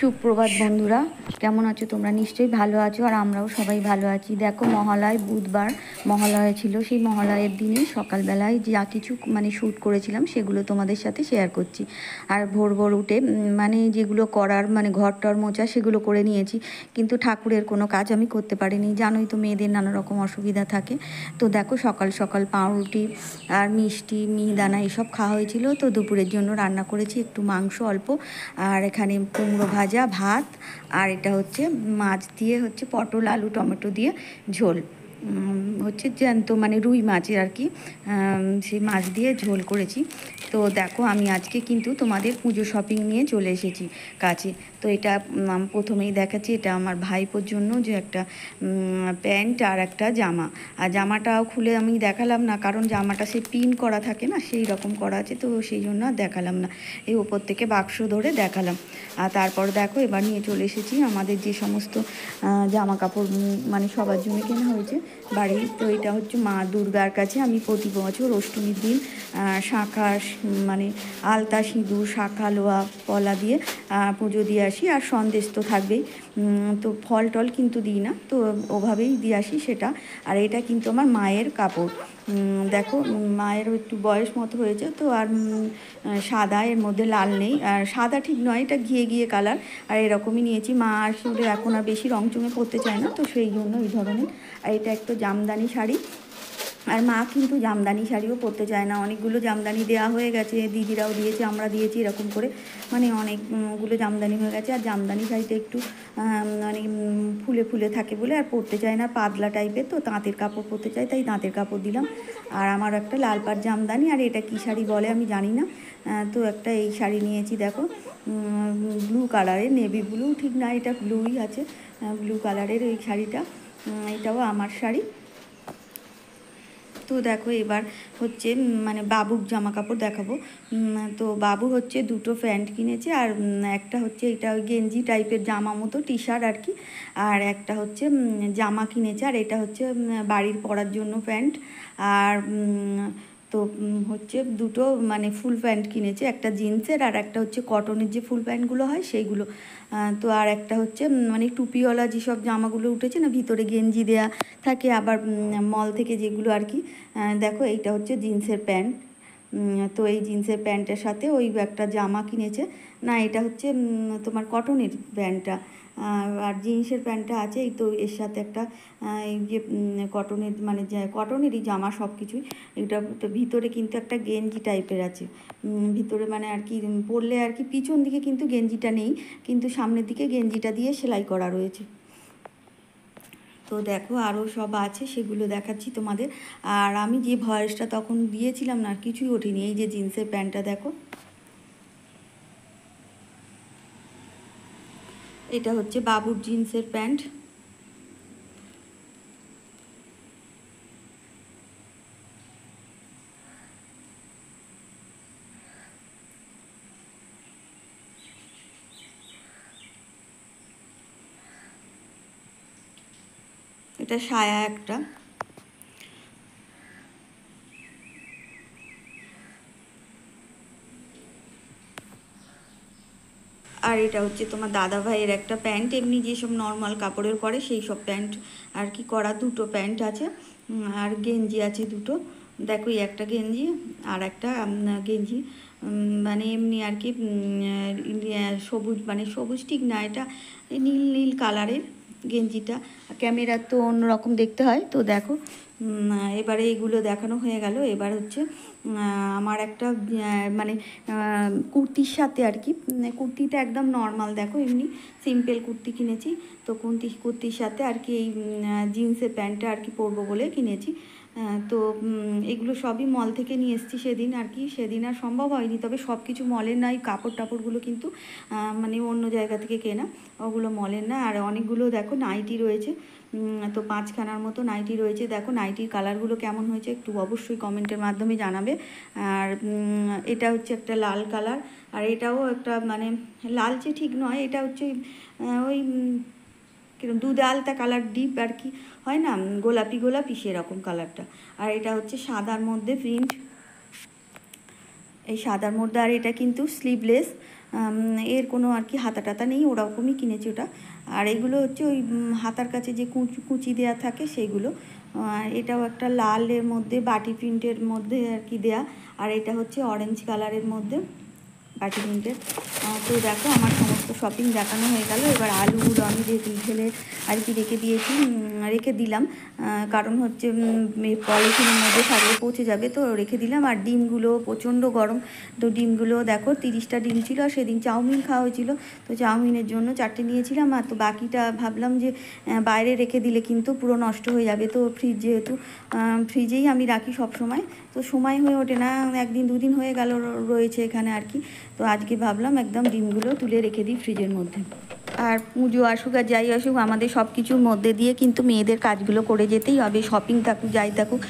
সুপ্রভাত বন্ধুরা, কেমন আছো তোমরা? নিশ্চয়ই ভালো আছো, আর আমরাও সবাই ভালো আছি। দেখো, মহালয় বুধবার মহালয়া ছিল। সেই মহালয়ের দিনে সকালবেলায় যা কিছু শ্যুট করেছিলাম সেগুলো তোমাদের সাথে শেয়ার করছি। আর ভোর ভোর উঠে যেগুলো করার ঘর টর মোছা সেগুলো করে নিয়েছি, কিন্তু ঠাকুরের কোনো কাজ আমি করতে পারিনি। জানোই তো, মেয়েদের নানা রকম অসুবিধা থাকে। তো দেখো, সকাল সকাল পাউরুটি আর মিষ্টি মিহিদানা এসব খাওয়া হয়েছিল। তো দুপুরের জন্য রান্না করেছি একটু মাংস অল্প, আর এখানে কুমড়ো ভাজা, ভাত, আর এটা হচ্ছে মাছ দিয়ে হচ্ছে পটল আলু টমেটো দিয়ে ঝোল, হচ্ছে জ্যান্ত রুই মাছের আর কি, সেই মাছ দিয়ে ঝোল করেছি। তো দেখো, আমি আজকে কিন্তু তোমাদের পুজো শপিং নিয়ে চলে এসেছি কাছে। তো এটা প্রথমেই দেখাচ্ছি, এটা আমার ভাইপোর জন্য যে একটা প্যান্ট আর একটা জামা। আর জামাটাও খুলে আমি দেখালাম না, কারণ জামাটা সে পিন করা থাকে না, সেই রকম করা আছে, তো সেই জন্য আর দেখালাম না। এই ওপর থেকে বাক্স ধরে দেখালাম। আর তারপর দেখো, এবার নিয়ে চলে এসেছি আমাদের যে সমস্ত জামা কাপড় সবার জন্য কেনা হয়েছে বাড়ির। তো এটা হচ্ছে মা দুর্গার কাছে আমি প্রতি বছর অষ্টমীর দিন শাঁখা আলতা সিঁদুর শাঁখা লোয়া পলা দিয়ে পুজো দিয়ে আসি। আর সন্দেশ তো থাকবেই, তো ফল টল কিন্তু দিই না, তো ওভাবেই দিয়ে আসি সেটা। আর এটা কিন্তু আমার মায়ের কাপড়। দেখো, মায়েরও একটু বয়স মতো হয়েছে তো, আর সাদা, এর মধ্যে লাল নেই, আর সাদা ঠিক নয়, এটা ঘিয়ে ঘিয়ে কালার। আর এরকমই নিয়েছি, মা আসলে এখন আর বেশি রং চঙে পরতে চায় না, তো সেই জন্য এই ধরনের। আর এটা একটু জামদানি শাড়ি, আর মা কিন্তু জামদানি শাড়িও পরতে চায় না। অনেকগুলো জামদানি দেওয়া হয়ে গেছে, দিদিরাও দিয়েছে, আমরা দিয়েছি, এরকম করে অনেকগুলো জামদানি হয়ে গেছে। আর জামদানি শাড়িটা একটু ফুলে ফুলে থাকে বলে আর পরতে চায় না, পাতলা টাইপের, তো তাঁতের কাপড় পরতে চায়, তাই তাঁতের কাপড় দিলাম। আর আমার একটা লাল পাড় জামদানি, আর এটা কী শাড়ি বলে আমি জানি না, তো একটা এই শাড়ি নিয়েছি। দেখো, ব্লু কালারের, নেভি ব্লু ঠিক না, এটা ব্লুই আছে, ব্লু কালারের এই শাড়িটা, এটাও আমার শাড়ি। তো দেখো, এবার হচ্ছে বাবুর জামা কাপড় দেখাবো। তো বাবু হচ্ছে দুটো প্যান্ট কিনেছে, আর একটা হচ্ছে এটা ওই গেঞ্জি টাইপের জামা মতো, টি শার্ট আর কি, আর একটা হচ্ছে জামা কিনেছে। আর এটা হচ্ছে বাড়ির পরার জন্য প্যান্ট। আর তো হচ্ছে দুটো ফুল প্যান্ট কিনেছে, একটা জিন্সের আর একটা হচ্ছে কটনের যে ফুল প্যান্টগুলো হয় সেইগুলো। তো আর একটা হচ্ছে টুপিওয়ালা যেসব জামাগুলো উঠেছে না, ভিতরে গেঞ্জি দেয়া থাকে, আবার মল থেকে যেগুলো আর কি। দেখো, এইটা হচ্ছে জিন্সের প্যান্ট। তো এই জিন্সের প্যান্টের সাথে ওই একটা জামা কিনেছে। না, এটা হচ্ছে তোমার কটনের প্যান্টটা, আর জিন্সের প্যান্টটা আছে। এই তো এর সাথে একটা এই যে কটনের কটনেরই জামা সব কিছুই। এটা ভিতরে কিন্তু একটা গেঞ্জি টাইপের আছে, ভিতরে আর কি পরলে আর কি পিছন দিকে কিন্তু গেঞ্জিটা নেই, কিন্তু সামনের দিকে গেঞ্জিটা দিয়ে সেলাই করা রয়েছে। তো দেখো, আরও সব আছে, সেগুলো দেখাচ্ছি তোমাদের। আর আমি যে ভয়েসটা তখন দিয়েছিলাম না, কিছুই ওঠেনি। এই যে জিন্সের প্যান্টটা দেখো, এটা হচ্ছে বাবুর জিন্সের প্যান্ট। এটা সায়া একটা। আর এটা হচ্ছে তোমার দাদা ভাইয়ের একটা প্যান্ট, এমনি যেসব নর্মাল কাপড়ের করে সেই সব প্যান্ট আর কি করা, দুটো প্যান্ট আছে। আর গেঞ্জি আছে দুটো। দেখো, এই একটা গেঞ্জি আর একটা গেঞ্জি, এমনি আর কি সবুজ, সবুজ ঠিক না, এটা নীল নীল কালারের গেঞ্জিটা। ক্যামেরা তো অন্যরকম দেখতে হয়। তো দেখো, এবারে এইগুলো দেখানো হয়ে গেল। এবার হচ্ছে আমার একটা কুর্তির সাথে আর কি, কুর্তিটা একদম নর্মাল, দেখো এমনি সিম্পল কুর্তি কিনেছি। তো কুর্তির সাথে আর কি এই জিন্সের প্যান্টটা আর কি পরবো বলে কিনেছি। তো এগুলো সবই মল থেকে নিয়ে এসেছি সেদিন আর কি, সেদিন আর সম্ভব হয়নি। তবে সব কিছু মলের নয়, কাপড় টাপড়গুলো কিন্তু অন্য জায়গা থেকে কেনা, ওগুলো মলের না। আর অনেকগুলো দেখো নাইটি রয়েছে, তো 5খানার মতো নাইটি রয়েছে। দেখো, নাইটির কালারগুলো কেমন হয়েছে একটু অবশ্যই কমেন্টের মাধ্যমে জানাবে। আর এটা হচ্ছে একটা লাল কালার, আর এটাও একটা লালচে ঠিক নয়, এটা হচ্ছে ওই কিরকম দুধে আলতা কালার, ডিপ আর কি হয় না, গোলাপি গোলাপি সেরকম কালারটা। আর এটা হচ্ছে সাদার মধ্যে প্রিন্ট, এই সাদার মধ্যে। আর এটা কিন্তু স্লিভলেস, এর কোনো আর কি হাতা টাতা নেই, ওরকমই কিনেছি ওটা। আর এগুলো হচ্ছে ওই হাতার কাছে যে কুচি দেওয়া থাকে সেইগুলো। এটাও একটা লালের মধ্যে বাটি প্রিন্টের মধ্যে আর কি দেয়া, আর এটা হচ্ছে অরেঞ্জ কালারের মধ্যে বাটি প্রিন্টের। তো দেখো আমার সমস্ত শপিং দেখানো হয়ে গেল। এবার আলুগুলো আমি ঢেলে আর কি রেখে দিলাম, কারণ হচ্ছে পলিথিনের মধ্যে থাকলে পচে যাবে, তো রেখে দিলাম। আর ডিমগুলো প্রচণ্ড গরম, তো ডিমগুলো দেখো 30টা ডিম ছিল। আর সেদিন চাউমিন খাওয়া হয়েছিল, তো চাউমিনের জন্য 4টে নিয়েছিলাম। আর তো বাকিটা ভাবলাম যে বাইরে রেখে দিলে কিন্তু পুরো নষ্ট হয়ে যাবে, তো যেহেতু ফ্রিজেই আমি রাখি সব সময়, তো সময় হয়ে ওঠে না, একদিন দুদিন হয়ে গেল রয়েছে এখানে আর কি। তো আজকে ভাবলাম একদম ডিমগুলো তুলে রেখে দিই ফ্রিজের মধ্যে। আর পুজো আসুক আর যাই আসুক, আমাদের সব কিছুর মধ্যে দিয়ে কিন্তু মেয়েদের কাজগুলো করে যেতেই হবে। শপিং থাকুক যাই থাকুক,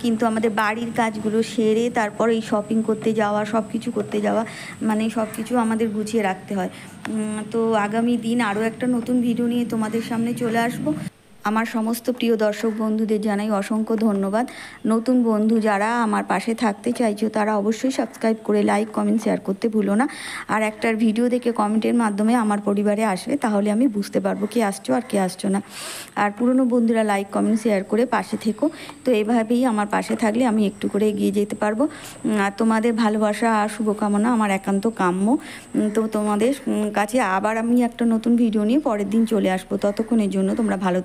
কিন্তু আমাদের বাড়ির কাজগুলো সেরে তারপর এই শপিং করতে যাওয়া, সব কিছু করতে যাওয়া, মানে সব কিছু আমাদের গুছিয়ে রাখতে হয়। তো আগামী দিন আরও একটা নতুন ভিডিও নিয়ে তোমাদের সামনে চলে আসবো। আমার সমস্ত প্রিয় দর্শক বন্ধুদের জানাই অসংখ্য ধন্যবাদ। নতুন বন্ধু যারা আমার পাশে থাকতে চাইছো তারা অবশ্যই সাবস্ক্রাইব করে লাইক কমেন্ট শেয়ার করতে ভুলো না। আর একটার ভিডিও দেখে কমেন্টের মাধ্যমে আমার পরিবারে আসবে, তাহলে আমি বুঝতে পারবো কে আসছো আর কে আসছো না। আর পুরনো বন্ধুরা লাইক কমেন্ট শেয়ার করে পাশে থেকো। তো এভাবেই আমার পাশে থাকলে আমি একটু করে এগিয়ে যেতে পারবো। আর তোমাদের ভালোবাসা আর শুভকামনা আমার একান্ত কাম্য। তো তোমাদের কাছে আবার আমি একটা নতুন ভিডিও নিয়ে পরের দিন চলে আসবো। ততক্ষণের জন্য তোমরা ভালো